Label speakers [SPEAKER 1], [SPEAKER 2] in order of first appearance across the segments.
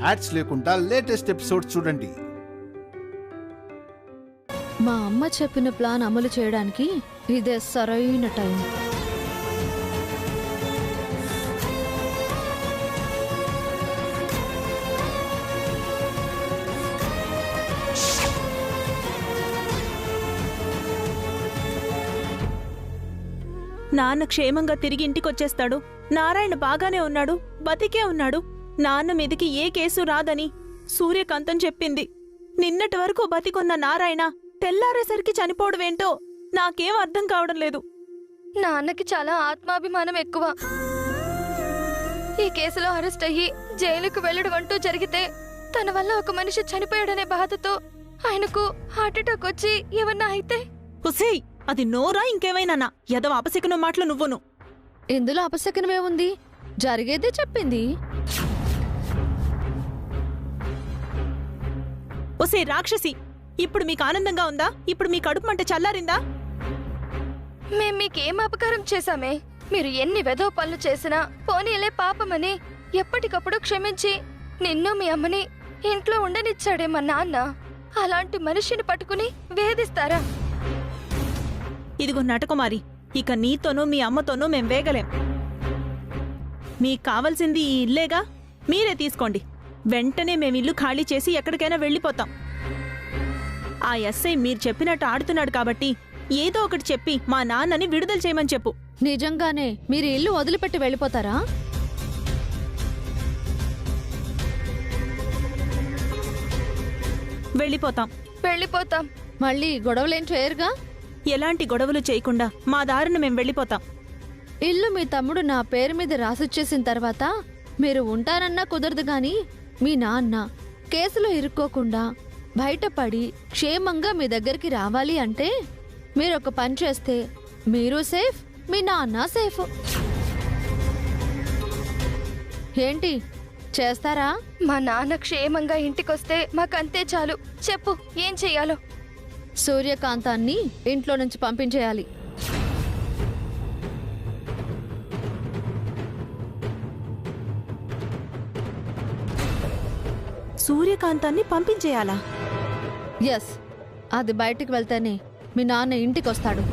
[SPEAKER 1] Ads లేకుండా latest episodes చూడండి.
[SPEAKER 2] మా అమ్మ చెప్పిన ప్లాన్ అమలు చేయడానికి ఇదే సరైన టైం.
[SPEAKER 3] నాన్న క్షేమంగా తిరిగి ఇంటికొచ్చేస్తాడు. నారాయణ బాగానే ఉన్నాడు, బతికే ఉన్నాడు. నాన్న మీదికి ఏ కేసు రాదని సూర్యకాంతం చెప్పింది. నిన్నటి వరకు బతికున్న నారాయణ తెల్లారేసరికి చనిపోవడమేంటో నాకేం అర్థం కావడం లేదు.
[SPEAKER 4] నాన్నకి చాలా ఆత్మాభిమానం ఎక్కువ. ఈ కేసులో అరెస్ట్ అయ్యి జైలుకు వెళ్లడం అంటూ జరిగితే తన వల్ల ఒక మనిషి చనిపోయాడనే బాధతో ఆయనకు హార్ట్అటాక్ వచ్చి ఏమన్నా అయితే?
[SPEAKER 3] హుసేయ్, అది నోరా ఇంకేమైనా ఎదవ అపశకున మాటలు నువ్వును.
[SPEAKER 2] ఇందులో అపశకనమేముంది? జరిగేదే చెప్పింది.
[SPEAKER 3] ఒసే రాక్షసి, ఇప్పుడు మీకు ఆనందంగా ఉందా? ఇప్పుడు మీ కడుపు మంట చల్లారిందా?
[SPEAKER 4] మేం మీకేం అపకారం చేశామే? మీరు ఎన్ని వెధవ పనులు చేసినా పోనీలే పాపమని ఎప్పటికప్పుడు క్షమించి నిన్ను మీ అమ్మని ఇంట్లో ఉండనిచ్చాడే మా నాన్న. అలాంటి మనిషిని పట్టుకుని వేధిస్తారా?
[SPEAKER 3] ఇదిగో నటకుమారి, ఇక నీతోనూ మీ అమ్మతోనూ మేం వేగలేం. మీకు కావలసింది ఈ ఇల్లేగా, మీరే తీసుకోండి. వెంటనే మేమిల్లు ఖాళీ చేసి ఎక్కడికైనా వెళ్ళిపోతాం. ఆ ఎస్ఐ మీరు చెప్పినట్టు ఆడుతున్నాడు కాబట్టి ఏదో ఒకటి చెప్పి మా నాన్నని విడుదల చేయమని చెప్పు.
[SPEAKER 2] నిజంగానే మీరు ఇల్లు వదిలిపెట్టి వెళ్ళిపోతారా?
[SPEAKER 3] వెళ్ళిపోతాం.
[SPEAKER 4] వెళ్ళిపోతాం.
[SPEAKER 2] మళ్ళీ గొడవలేం చేయరుగా?
[SPEAKER 3] ఎలాంటి గొడవలు చేయకుండా మా దారిన మేం వెళ్ళిపోతాం.
[SPEAKER 2] ఇల్లు మీ తమ్ముడు నా పేరు మీద రాసిచ్చేసిన తర్వాత మీరు ఉంటారన్నా కుదరదు గాని మీ నాన్న కేసులో ఇరుక్కోకుండా బయటపడి క్షేమంగా మీ దగ్గరికి రావాలి అంటే మీరొక పని చేస్తే మీరు సేఫ్, మీ నాన్న సేఫ్. ఏంటి చేస్తారా?
[SPEAKER 4] మా నాన్న క్షేమంగా ఇంటికొస్తే మాకంతే చాలు. చెప్పు, ఏం చెయ్యాలో?
[SPEAKER 2] సూర్యకాంతాన్ని ఇంట్లో నుంచి పంపించేయాలి.
[SPEAKER 3] సూర్యకాంతాన్ని పంపించేయాలా?
[SPEAKER 2] ఎస్, అది బయటికి వెళ్తేనే మీ నాన్న ఇంటికొస్తాడు.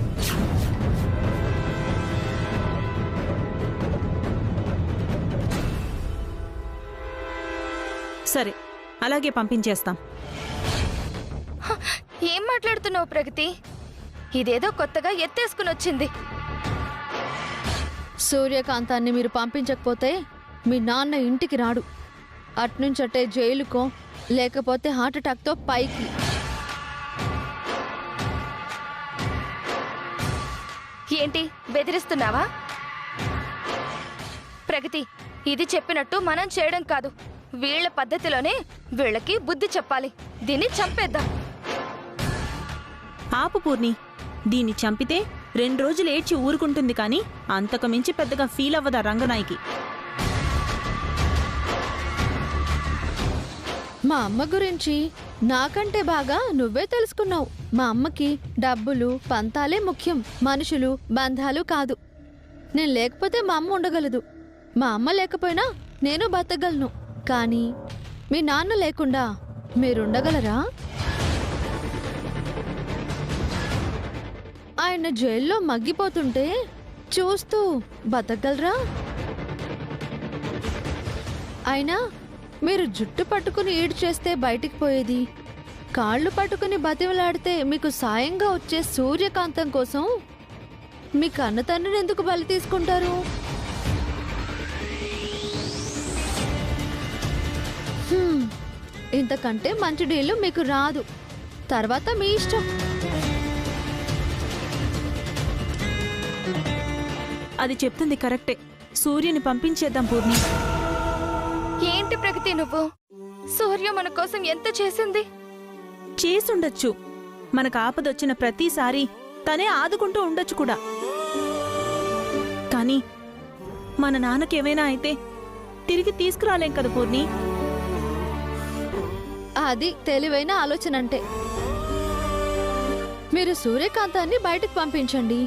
[SPEAKER 3] సరే, అలాగే పంపించేస్తాం.
[SPEAKER 4] ఏం మాట్లాడుతున్నావు ప్రగతి? ఇదేదో కొత్తగా ఎత్తేసుకుని వచ్చింది.
[SPEAKER 2] సూర్యకాంతాన్ని మీరు పంపించకపోతే మీ నాన్న ఇంటికి రాడు. అట్నుంచటే జైలుకో లేకపోతే హార్ట్అటాక్తో పైకి.
[SPEAKER 4] ఏంటి బెదిరిస్తున్నావా? ప్రగతి, ఇది చెప్పినట్టు మనం చేయడం కాదు. వీళ్ల పద్ధతిలోనే వీళ్ళకి బుద్ధి చెప్పాలి. దీన్ని చంపేద్దాం.
[SPEAKER 3] ఆపు పూర్ణి, దీన్ని చంపితే 2 రోజులు ఏడ్చి ఊరుకుంటుంది కానీ అంతకు మించి పెద్దగా ఫీల్ అవ్వదా రంగనాయకి.
[SPEAKER 2] మా అమ్మ గురించి నాకంటే బాగా నువ్వే తెలుసుకున్నావు. మా అమ్మకి డబ్బులు పంతాలే ముఖ్యం, మనుషులు బంధాలు కాదు. నేను లేకపోతే మా అమ్మ ఉండగలదు, మా అమ్మ లేకపోయినా నేను బతకగలను. కానీ మీ నాన్న లేకుండా మీరుండగలరా? ఆయన జైల్లో మగ్గిపోతుంటే చూస్తూ బతకగలరా? అయినా మీరు జుట్టు పట్టుకుని ఈడు చేస్తే బయటికి పోయేది, కాళ్ళు పట్టుకుని బతిమలాడితే మీకు సాయంగా వచ్చే సూర్యకాంతం కోసం మీ కన్న తండ్రిని ఎందుకు బలి తీసుకుంటారు? ఇంతకంటే మంచి డీలు మీకు రాదు. తర్వాత మీ ఇష్టం.
[SPEAKER 3] అది చెప్తుంది కరెక్టే. సూర్యుని పంపించేద్దాం పూర్ణి.
[SPEAKER 4] ఏంటి ప్రగతి నువ్వు? సూర్య మన కోసం ఎంత చేసింది?
[SPEAKER 3] చేసుండొచ్చు. మనకు ఆపదొచ్చిన ప్రతిసారి తనే ఆదుకుంటూ ఉండొచ్చు కూడా. కానీ మన నాన్నకేమైనా అయితే తిరిగి తీసుకురాలేం కదా పూర్ణి.
[SPEAKER 2] అది తెలివైన ఆలోచన అంటే. మీరు సూర్యకాంతాన్ని బయటకు పంపించండి.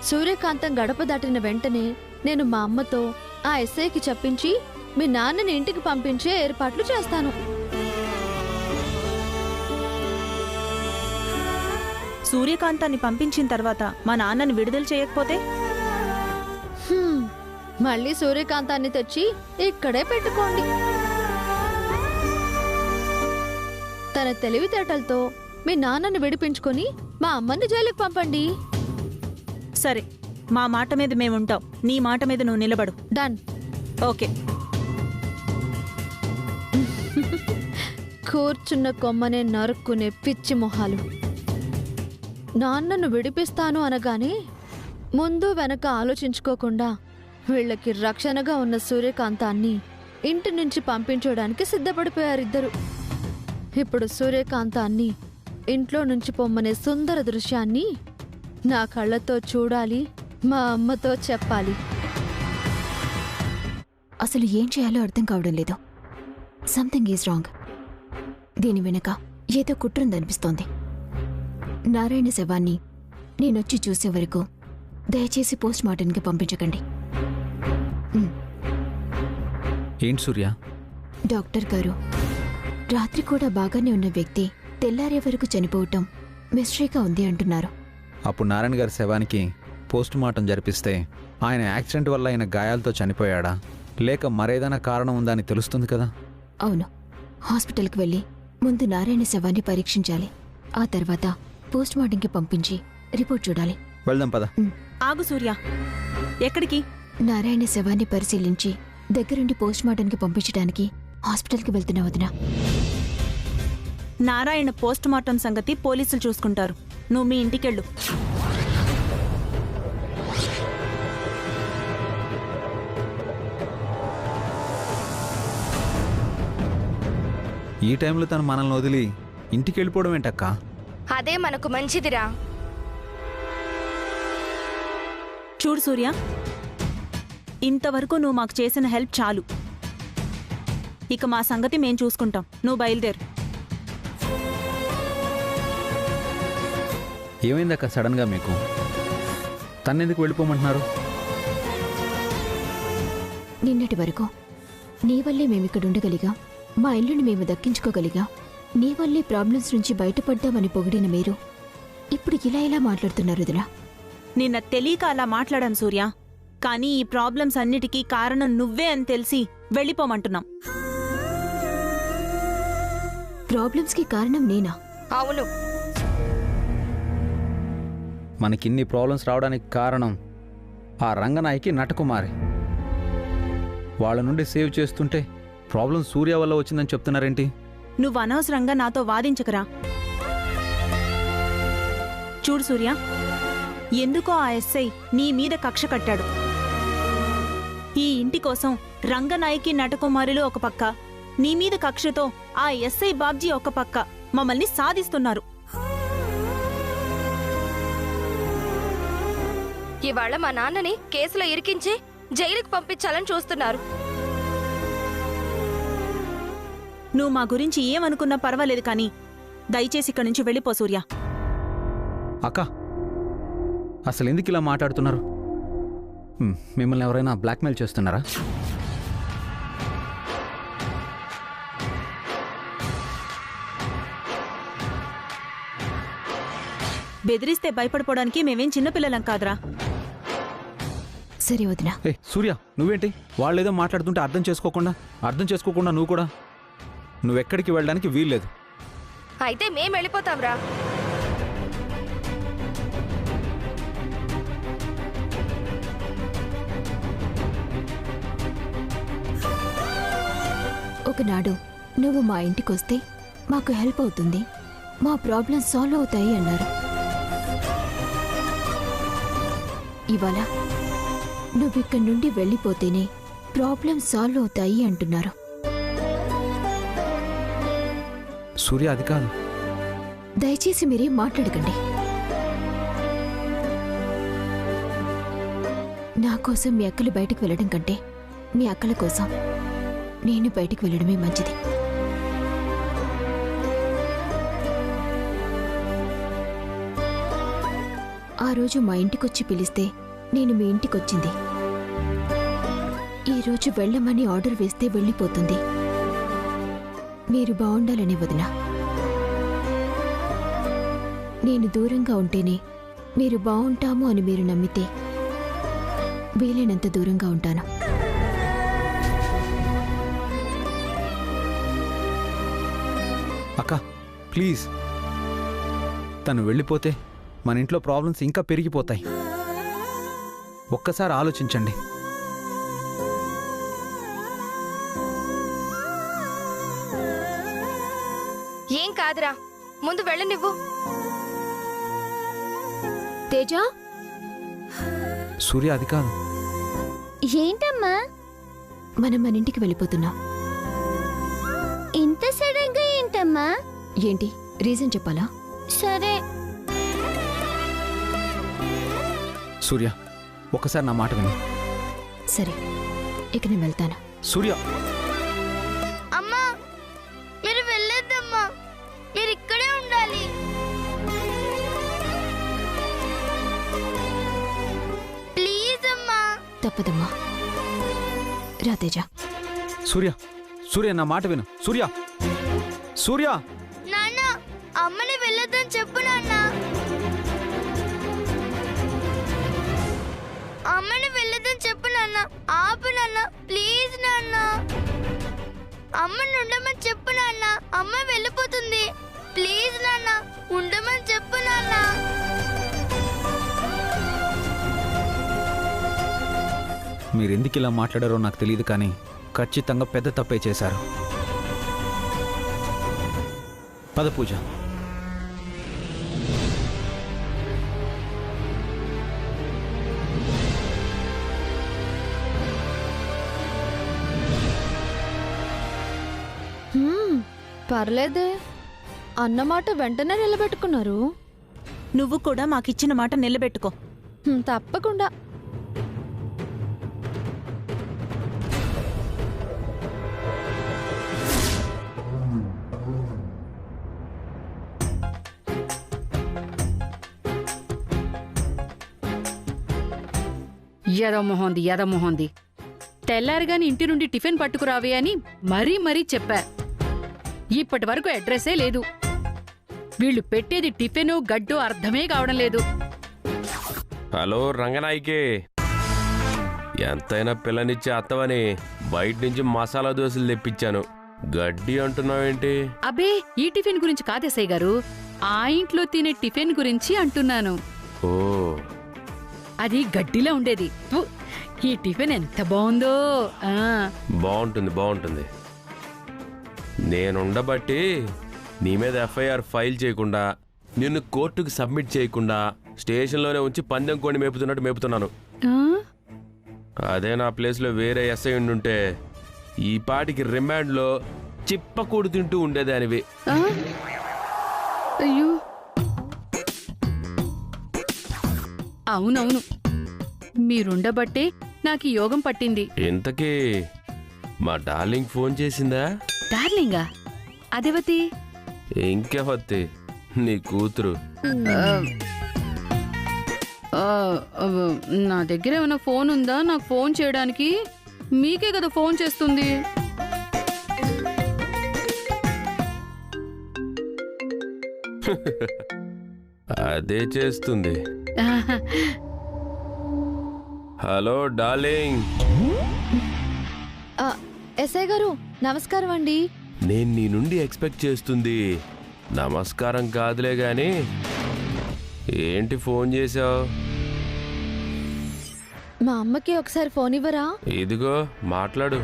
[SPEAKER 2] సూర్యకాంతం గడప దాటిన వెంటనే నేను మా అమ్మతో ఆ ఎస్ఐకి చెప్పించి మీ నాన్నని ఇంటికి పంపించే ఏర్పాట్లు చేస్తాను.
[SPEAKER 3] సూర్యకాంతాన్ని పంపించిన తర్వాత మా నాన్నని విడుదల చేయకపోతే
[SPEAKER 2] మళ్ళీ సూర్యకాంతాన్ని తెచ్చి ఇక్కడే పెట్టుకోండి. తన తెలివితేటలతో మీ నాన్నని విడిపించుకొని మా అమ్మని జైలుకి పంపండి.
[SPEAKER 3] సరే, మా మాట మీద మేముంటాం, నీ మాట మీద నువ్వు నిలబడు.
[SPEAKER 2] డన్.
[SPEAKER 3] ఓకే.
[SPEAKER 2] కూర్చున్న కొమ్మనే నరుక్కునే పిచ్చి మొహాలు. నాన్నను విడిపిస్తాను అనగానే ముందు వెనక ఆలోచించుకోకుండా వీళ్ళకి రక్షణగా ఉన్న సూర్యకాంతాన్ని ఇంటి నుంచి పంపించడానికి సిద్ధపడిపోయారిద్దరు. ఇప్పుడు సూర్యకాంతాన్ని ఇంట్లో నుంచి పొమ్మనే సుందర దృశ్యాన్ని నా కళ్ళతో చూడాలి, మా అమ్మతో చెప్పాలి.
[SPEAKER 5] అసలు ఏం చేయాలో అర్థం కావడం లేదు. Something is wrong. దీని వెనక ఏదో కుట్రుందనిపిస్తోంది. నారాయణ శవాన్ని నేనొచ్చి చూసే వరకు దయచేసి పోస్ట్ మార్టంకి పంపించకండి.
[SPEAKER 6] ఏంటి సూర్య?
[SPEAKER 5] డాక్టర్ గారు, రాత్రి కూడా బాగానే ఉన్న వ్యక్తి తెల్లారే వరకు చనిపోవటం మిస్టరీగా ఉంది అంటున్నారు.
[SPEAKER 6] అప్పుడు నారాయణ గారి శవానికి పోస్ట్ మార్టం జరిపిస్తే ఆయన యాక్సిడెంట్ వల్ల అయిన గాయాలతో చనిపోయాడా లేక మరేదైనా కారణం ఉందా అని తెలుస్తుంది కదా?
[SPEAKER 5] అవును. హాస్పిటల్కి వెళ్ళి ముందు నారాయణ శవాన్ని పరీక్షించాలి. ఆ తర్వాత పోస్ట్ మార్టంకి పంపించి రిపోర్ట్ చూడాలి.
[SPEAKER 6] వెళ్దాం పద.
[SPEAKER 3] ఆగు సూర్య, ఎక్కడికి?
[SPEAKER 5] నారాయణ శవాన్ని పరిశీలించి దగ్గరుండి పోస్ట్ మార్టంకి పంపించడానికి హాస్పిటల్కి వెళ్తున్నా వదినా.
[SPEAKER 3] నారాయణ పోస్ట్ మార్టం సంగతి పోలీసులు చూసుకుంటారు. నువ్వు మీ ఇంటికెళ్ళు.
[SPEAKER 6] ఈ టైంలో తను మనల్ని వదిలి ఇంటికి వెళ్ళిపోవడం ఏంటక్క?
[SPEAKER 4] అదే మనకు మంచిదిరా.
[SPEAKER 3] చూడు సూర్య, ఇంతవరకు నువ్వు మాకు చేసిన హెల్ప్ చాలు. ఇక మా సంగతి మేం చూసుకుంటాం. నువ్వు బయలుదేరు.
[SPEAKER 6] ఏమైందక్క సడన్గా మీకు? తన్నెందుకు వెళ్ళిపోమంటున్నారు?
[SPEAKER 5] నిన్నటి వరకు నీ వల్లే మేమిక్కడుండగలిగాం, మా ఇల్లుని మేము దక్కించుకోగలిగాం, నీ వల్లే ప్రాబ్లమ్స్ నుంచి బయటపడ్డామని పొగిడిన మీరు ఇప్పుడు ఇలా మాట్లాడుతున్నారు వదినా.
[SPEAKER 3] నిన్న తెలియక అలా మాట్లాడాం సూర్య. కానీ ఈ ప్రాబ్లమ్స్ అన్నిటికీ కారణం నువ్వే అని తెలిసి వెళ్ళిపోమంటున్నాం.
[SPEAKER 5] ప్రాబ్లమ్స్కి కారణం నేనా?
[SPEAKER 4] అవును.
[SPEAKER 6] మనకిన్ని ప్రాబ్లమ్స్ రావడానికి కారణం ఆ రంగనాయకి నటకుమారి. వాళ్ళ నుండి సేవ్ చేస్తుంటే ప్రాబ్లం సూర్య వల్ల వచ్చిందని చెప్తున్నారేంటి?
[SPEAKER 3] నువ్వు అనవసరంగా నాతో వాదించకరా. చూడు సూర్య, ఎందుకో ఆ ఎస్ఐ నీ మీద కక్ష కట్టాడు. ఈ ఇంటి కోసం రంగనాయకి నటకుమారులు ఒక పక్క, నీ మీద కక్షతో ఆ ఎస్ఐ బాబ్జీ ఒక పక్క మమ్మల్ని సాధిస్తున్నారు.
[SPEAKER 4] ఇవాళ మా నాన్నని కేసులో ఇరికించి జైలుకి పంపించాలని చూస్తున్నారు.
[SPEAKER 3] నువ్వు మా గురించి ఏమనుకున్నా పర్వాలేదు, కానీ దయచేసి ఇక్కడి నుంచి వెళ్ళిపో సూర్య.
[SPEAKER 6] అక్క, అసలు ఎందుకు ఇలా మాట్లాడుతున్నారు? మిమ్మల్ని ఎవరైనా బ్లాక్మెయిల్ చేస్తున్నారా?
[SPEAKER 3] బెదిరిస్తే భయపడిపోవడానికి మేమేం చిన్నపిల్లలం కాదురా.
[SPEAKER 5] సరే వదినా.
[SPEAKER 6] ఏ సూర్య, నువ్వేంటి వాళ్ళేదో మాట్లాడుతుంటే అర్థం చేసుకోకుండా నువ్వు కూడా నువ్వెక్కడికి వెళ్ళడానికి వీల్లేదు.
[SPEAKER 4] అయితే మేం వెళ్ళిపోతాంరా.
[SPEAKER 5] ఒకనాడు నువ్వు మా ఇంటికొస్తే మాకు హెల్ప్ అవుతుంది, మా ప్రాబ్లమ్స్ సాల్వ్ అవుతాయి అన్నారు. ఇవాళ నువ్విక్కడి నుండి వెళ్ళిపోతేనే ప్రాబ్లమ్స్ సాల్వ్ అవుతాయి అంటున్నారు.
[SPEAKER 6] సూర్య, అది కాదు.
[SPEAKER 5] దయచేసి మీరేం మాట్లాడకండి. నా కోసం మీ అక్కలు బయటకు వెళ్ళడం కంటే మీ అక్కల కోసం నేను బయటికి వెళ్ళడమే మంచిది. ఆ రోజు మా ఇంటికొచ్చి పిలిస్తే నేను మీ ఇంటికొచ్చింది. ఈరోజు వెళ్ళమని ఆర్డర్ వేస్తే వెళ్ళిపోతుంది. మీరు బాగుండాలని వదినా. నేను దూరంగా ఉంటేనే మీరు బాగుంటాము అని మీరు నమ్మితే వీలైనంత దూరంగా ఉంటాను.
[SPEAKER 6] అక్క ప్లీజ్, తను వెళ్ళిపోతే మన ఇంట్లో ప్రాబ్లమ్స్ ఇంకా పెరిగిపోతాయి. ఒక్కసారి ఆలోచించండి.
[SPEAKER 4] ఏం కాదురా, ముందు వెళ్ళనివ్వు.
[SPEAKER 5] తేజ,
[SPEAKER 6] సూర్య అది కాదు.
[SPEAKER 5] ఏంటమ్మా? మనం మన ఇంటికి వెళ్ళిపోతున్నాం. ఇంత సడన్ గా ఏంటమ్మా? ఏంటి రీజన్ చెప్పాలా? సరే.
[SPEAKER 6] సూర్య ఒక్కసారి నా మాట విను.
[SPEAKER 5] సరే, ఇక నేను వెళ్తాను.
[SPEAKER 6] సూర్య,
[SPEAKER 4] అమ్మా, మీరు వెళ్ళొద్దమ్మా, మీరు ఇక్కడే ఉండాలి. ప్లీజ్ అమ్మా.
[SPEAKER 5] తప్పదమ్మా. రా తేజ.
[SPEAKER 6] సూర్య, సూర్య నా మాట విను. సూర్య, సూర్య.
[SPEAKER 4] నాన్న, అమ్మని వెళ్ళొద్దని చెప్పు నాన్న. అమ్మని వెళ్ళొద్దని చెప్పు నాన్న. ఆపు నాన్న, ప్లీజ్ నాన్న. అమ్మని ఉండమని చెప్పు నాన్న. అమ్మ వెళ్ళిపోతుంది. ప్లీజ్ నాన్న, ఉండమని చెప్పు నాన్న.
[SPEAKER 6] మీరెందుకు ఇలా మాట్లాడారో నాకు తెలియదు, కానీ ఖచ్చితంగా పెద్ద తప్పే చేశారు. పద పూజ.
[SPEAKER 2] పర్లేదే, అన్నమాట వెంటనే నిలబెట్టుకున్నారు.
[SPEAKER 3] నువ్వు కూడా మాకిచ్చిన మాట నిలబెట్టుకో.
[SPEAKER 2] తప్పకుండా.
[SPEAKER 7] యదమొహంది తెల్లారిగాని ఇంటి నుండి టిఫిన్ పట్టుకురావే అని మరీ మరీ చెప్పా. ఇప్పటి వరకు అడ్రస్సే లేదు. వీళ్ళు పెట్టేది టిఫిను గడ్డు అర్థమే కావడం లేదు.
[SPEAKER 8] హలో రంగనాయకి, ఎంతైనా పిల్లనిచ్చే అత్తవని బయట నుంచి మసాలా దోశలు తెప్పించాను. గడ్డి అంటున్నావేంటి?
[SPEAKER 7] అబ్బే, ఈ టిఫిన్ గురించి కాదేసై గారు, ఆ ఇంట్లో తినే టిఫిన్ గురించి అంటున్నాను.
[SPEAKER 8] ఓ,
[SPEAKER 7] అది గడ్డిలా ఉండేది. థు, ఈ టిఫిన్ ఎంత బాగుందో.
[SPEAKER 8] బాగుంటుంది బాగుంటుంది. నేనుండబట్టి నీ మీద ఎఫ్ఐఆర్ ఫైల్ చేయకుండా, నిన్ను కోర్టుకు సబ్మిట్ చేయకుండా స్టేషన్లోనే ఉంచి పందెం కోడి మేపుతున్నట్టు మేపుతున్నాను. అదే నా ప్లేస్లో వేరే ఎస్ఐ ఉండుంటే ఈ పాటికి రిమాండ్లో చిప్పకూడు తింటూ ఉండేదానివి.
[SPEAKER 7] అయ్యో, అవునవును, మీరుండబట్టే నాకు ఈ యోగం పట్టింది.
[SPEAKER 8] ఇంతకీ మా డార్లింగ్ ఫోన్ చేసిందా?
[SPEAKER 7] డార్లింగా? అదేవతి?
[SPEAKER 8] ఇంకెవత్తి, నీ కూతురు.
[SPEAKER 7] నా దగ్గర ఏమైనా ఫోన్ ఉందా నాకు ఫోన్ చేయడానికి? మీకే కదా ఫోన్ చేస్తుంది.
[SPEAKER 8] అదే చేస్తుంది. Hello darling.
[SPEAKER 2] ఎస్ఐ గారు నమస్కారం అండి.
[SPEAKER 8] నేను నీ నుండి ఎక్స్పెక్ట్ చేస్తుంది నమస్కారం కాదులే గాని, ఏంటి ఫోన్ చేసావు?
[SPEAKER 2] మా అమ్మకి ఒకసారి ఫోన్ ఇవ్వరా?
[SPEAKER 8] ఇదిగో మాట్లాడు.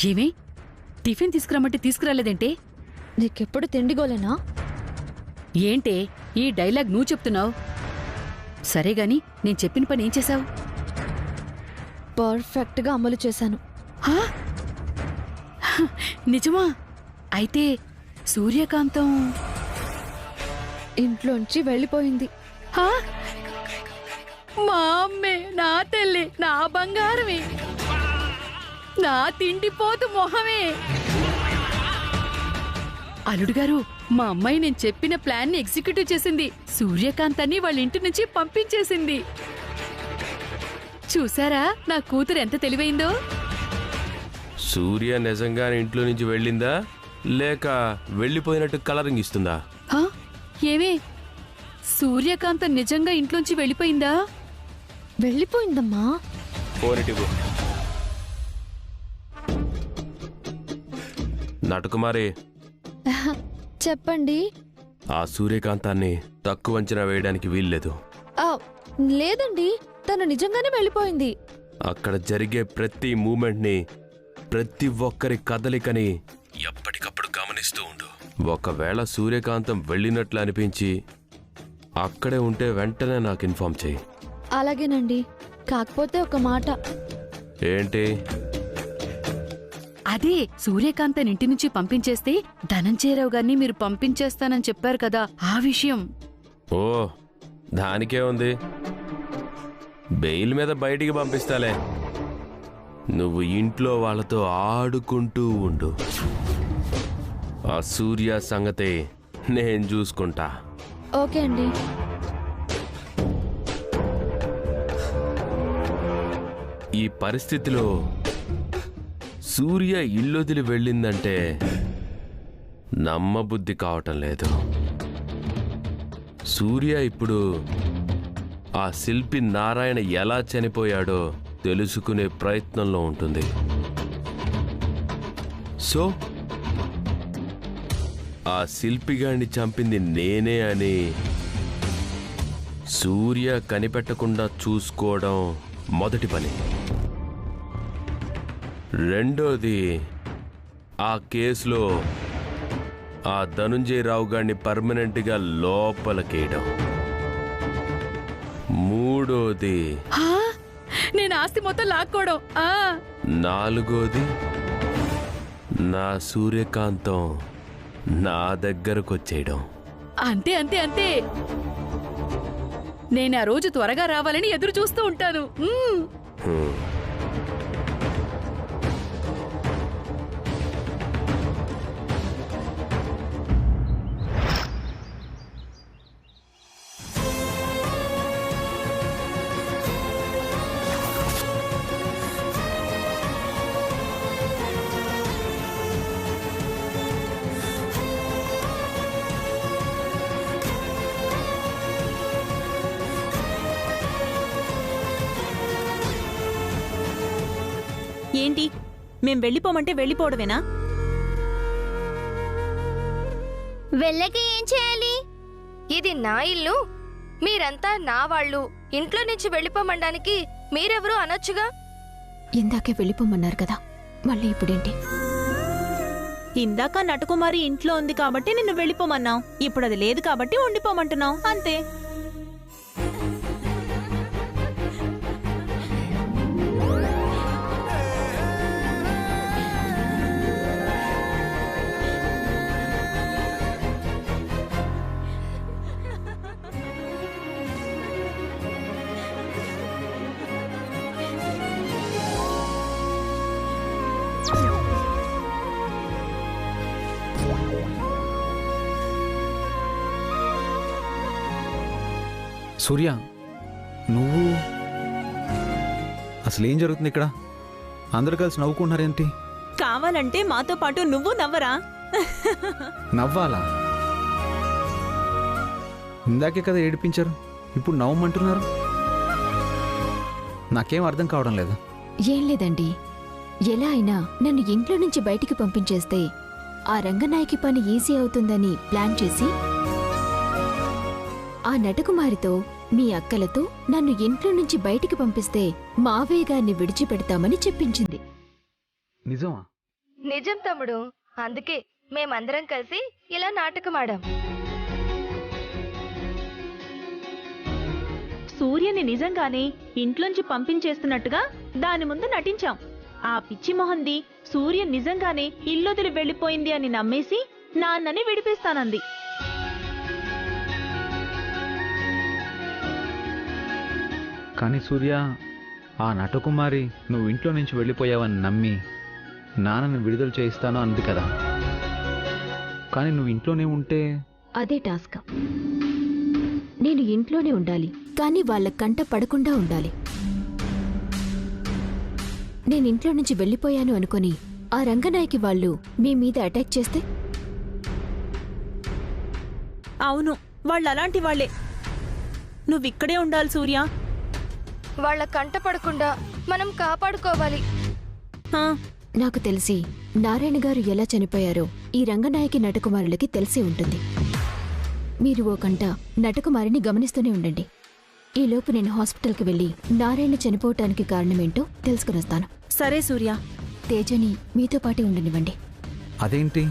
[SPEAKER 7] ఏమి టిఫిన్ తీసుకురమ్మంటే తీసుకురాలేదేంటే?
[SPEAKER 2] నీకెప్పుడు తిండిగోలేనా?
[SPEAKER 7] ఏంటే ఈ డైలాగ్ నువ్వు చెప్తున్నావు? సరే గాని నేను చెప్పిన పని ఏం చేశావు?
[SPEAKER 2] పర్ఫెక్ట్గా అమలు చేశాను.
[SPEAKER 7] నిజమా? అయితే సూర్యకాంతం
[SPEAKER 2] ఇంట్లోంచి వెళ్ళిపోయింది.
[SPEAKER 7] మా అమ్మే, నా తల్లి, నా బంగారమే, నా తిండిపోతు మొహమే. అల్లుడు గారు, మా అమ్మాయి నేను చెప్పిన ప్లాన్ ని ఎగ్జిక్యూటివ్ చేసింది. సూర్యకాంతాన్ని వాళ్ళ ఇంటి నుంచి పంపించేసింది. చూసారా నా కూతురు ఎంత తెలివైందో?
[SPEAKER 8] సూర్య నిజంగానే ఇంట్లో నుంచి వెళ్ళిందా లేక వెళ్ళిపోయినట్టు కలరింగ్ ఇస్తుందా?
[SPEAKER 7] హా? ఏమే సూర్యకాంత నిజంగా ఇంట్లోంచి వెళ్ళిపోయిందా?
[SPEAKER 2] వెళ్ళిపోయిందమ్మా.
[SPEAKER 8] పోనిటివు. నటకుమారి,
[SPEAKER 2] చెప్పండి.
[SPEAKER 8] ఆ సూర్యకాంతాన్ని తక్కువ అంచనా వేయడానికి వీల్లేదు.
[SPEAKER 2] ఆ, లేదండి, తను నిజంగానే వెళ్ళిపోయింది.
[SPEAKER 8] అక్కడ జరిగే ప్రతి మూమెంట్ని, ప్రతి ఒక్కరి కదలికని ఎప్పటికప్పుడు గమనిస్తూ ఉండు. ఒకవేళ సూర్యకాంతం వెళ్ళినట్లు అనిపించి అక్కడే ఉంటే వెంటనే నాకు ఇన్ఫార్మ్ చేయి.
[SPEAKER 2] అలాగేనండి. కాకపోతే ఒక మాట.
[SPEAKER 8] ఏంటి?
[SPEAKER 7] అదే సూర్యకాంతని ఇంటి నుంచి పంపించేస్తే ధనంజయరావు గారిని మీరు పంపించేస్తానని చెప్పారు కదా, ఆ విషయం.
[SPEAKER 8] ఓ, దానికే ఉంది. బెయిల్ మీద బయటికి పంపిస్తాలే. నువ్వు ఇంట్లో వాళ్ళతో ఆడుకుంటూ ఉండు. ఆ సూర్య సంగతి నేను చూసుకుంటా.
[SPEAKER 2] ఓకే అండి.
[SPEAKER 8] ఈ పరిస్థితిలో సూర్య ఇల్లొదిలి వెళ్ళిందంటే నమ్మబుద్ధి కావటం లేదు. సూర్య ఇప్పుడు ఆ శిల్పి నారాయణ ఎలా చనిపోయాడో తెలుసుకునే ప్రయత్నంలో ఉంటుంది. సో ఆ శిల్పిగాడిని చంపింది నేనే అని సూర్య కనిపెట్టకుండా చూసుకోవడం మొదటి పని. రెండోది, ఆ కేసులో ఆ ధనుంజయరావు గారిని పర్మనెంట్గా లోపలికేయడం. మూడోది,
[SPEAKER 7] హా? నేను ఆస్తి మొత్తం లాక్కోవడం.
[SPEAKER 8] నాలుగోది, నా సూర్యకాంతం నా దగ్గరకొచ్చేయడం.
[SPEAKER 7] అంతే అంతే అంతే. నేను ఆ రోజు త్వరగా రావాలని ఎదురు చూస్తూ ఉంటాను.
[SPEAKER 3] ఏంటి, మేం వెళ్ళిపోమంటే వెళ్ళిపోవడమేనా?
[SPEAKER 4] వెళ్ళక ఏం చేయాలి? ఇది నా ఇల్లు, మీరంతా నా వాళ్ళు. ఇంట్లో నుంచి వెళ్ళిపోమనడానికి మీరెవరూ అనొచ్చుగా.
[SPEAKER 5] ఇందాకే వెళ్ళిపోమన్నారు కదా, మళ్ళీ ఇప్పుడేంటి?
[SPEAKER 3] ఇందాక నటకుమారి ఇంట్లో ఉంది కాబట్టి నిన్ను వెళ్ళిపోమన్నావు. ఇప్పుడు అది లేదు కాబట్టి ఉండిపోమంటున్నావు, అంతే.
[SPEAKER 6] సూర్య, నువ్వు అసలు ఏం జరుగుతుంది ఇక్కడ? అందరు కలిసి నవ్వుకుంటున్నారేంటి?
[SPEAKER 3] కావాలంటే మాతో పాటు నువ్వు నవ్వరా?
[SPEAKER 6] నవ్వాలా? ఇందాకే కదా ఏడిపించారు, ఇప్పుడు నవ్వమంటున్నారు. నాకేం అర్థం కావడం లేదు.
[SPEAKER 5] ఏం లేదండి, ఎలా అయినా నన్ను ఇంట్లో నుంచి బయటికి పంపించేస్తే ఆ రంగనాయకి పని ఈజీ అవుతుందని ప్లాన్ చేసి ఆ నటకుమారితో, మీ అక్కలతో నన్ను ఇంట్లో నుంచి బయటికి పంపిస్తే మావయ్య గారిని విడిచిపెడతామని చెప్పించింది.
[SPEAKER 6] నిజమా?
[SPEAKER 4] నిజం తమ్ముడు. అందుకే మేమందరం కలిసి ఇలా నాటకమాడాం.
[SPEAKER 3] సూర్యని నిజంగానే ఇంట్లోంచి పంపించేస్తున్నట్టుగా దాని ముందు నటించాం. ఆ పిచ్చి మొహంది సూర్య నిజంగానే ఇల్లొదిలి వెళ్ళిపోయింది అని నమ్మేసి నాన్నని విడిపిస్తానంది.
[SPEAKER 6] కానీ సూర్య, ఆ నటకుమారి నువ్వు ఇంట్లో నుంచి వెళ్ళిపోయావని నమ్మి నాన్నని విడుదల చేయిస్తాను అంది కదా. కానీ నువ్వు ఇంట్లోనే ఉంటే
[SPEAKER 5] అదే టాస్క్. నేను ఇంట్లోనే ఉండాలి, కానీ వాళ్ళ కంట పడకుండా ఉండాలి. నేను ఇంట్లో నుంచి వెళ్ళిపోయాను అనుకొని ఆ రంగనాయకి వాళ్ళు మీ మీద అటాక్ చేస్తే?
[SPEAKER 3] అవును, వాళ్ళు అలాంటి వాళ్లే. నువ్విక్కడే ఉండాలి సూర్య.
[SPEAKER 4] వాళ్ళ కంట పడకుండా మనం కాపాడుకోవాలి.
[SPEAKER 3] ఆ,
[SPEAKER 5] నాకు తెలిసి నారాయణ గారు ఎలా చనిపోయారో ఈ రంగనాయకి నటకుమారులకి తెలిసే ఉంటుంది. మీరు ఓ కంట నటకుమారిని గమనిస్తూనే ఉండండి. ఈలోపు నేను హాస్పిటల్కి వెళ్ళి నారాయణ చనిపోవటానికి కారణమేంటో తెలుసుకుని వస్తాను.
[SPEAKER 3] సరే సూర్య.
[SPEAKER 5] తేజని మీతో పాటే ఉండనివ్వండి.
[SPEAKER 6] అదేంటి,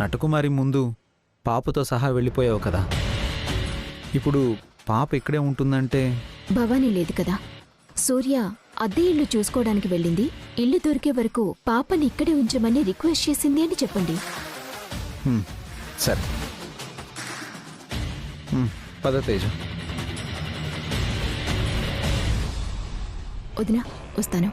[SPEAKER 6] నటకుమారి ముందు పాపతో సహా వెళ్ళిపోయావు కదా, ఇప్పుడు పాప ఇక్కడే ఉంటుందంటే?
[SPEAKER 5] భవానీ లేదు కదా. సూర్య అద్దె ఇల్లు చూసుకోవడానికి వెళ్ళింది. ఇల్లు దొరికే వరకు పాపని ఇక్కడే ఉంచమని రిక్వెస్ట్ చేసింది అని చెప్పండి.
[SPEAKER 6] సరే, పద తేజ.
[SPEAKER 5] వదినా, వస్తాను.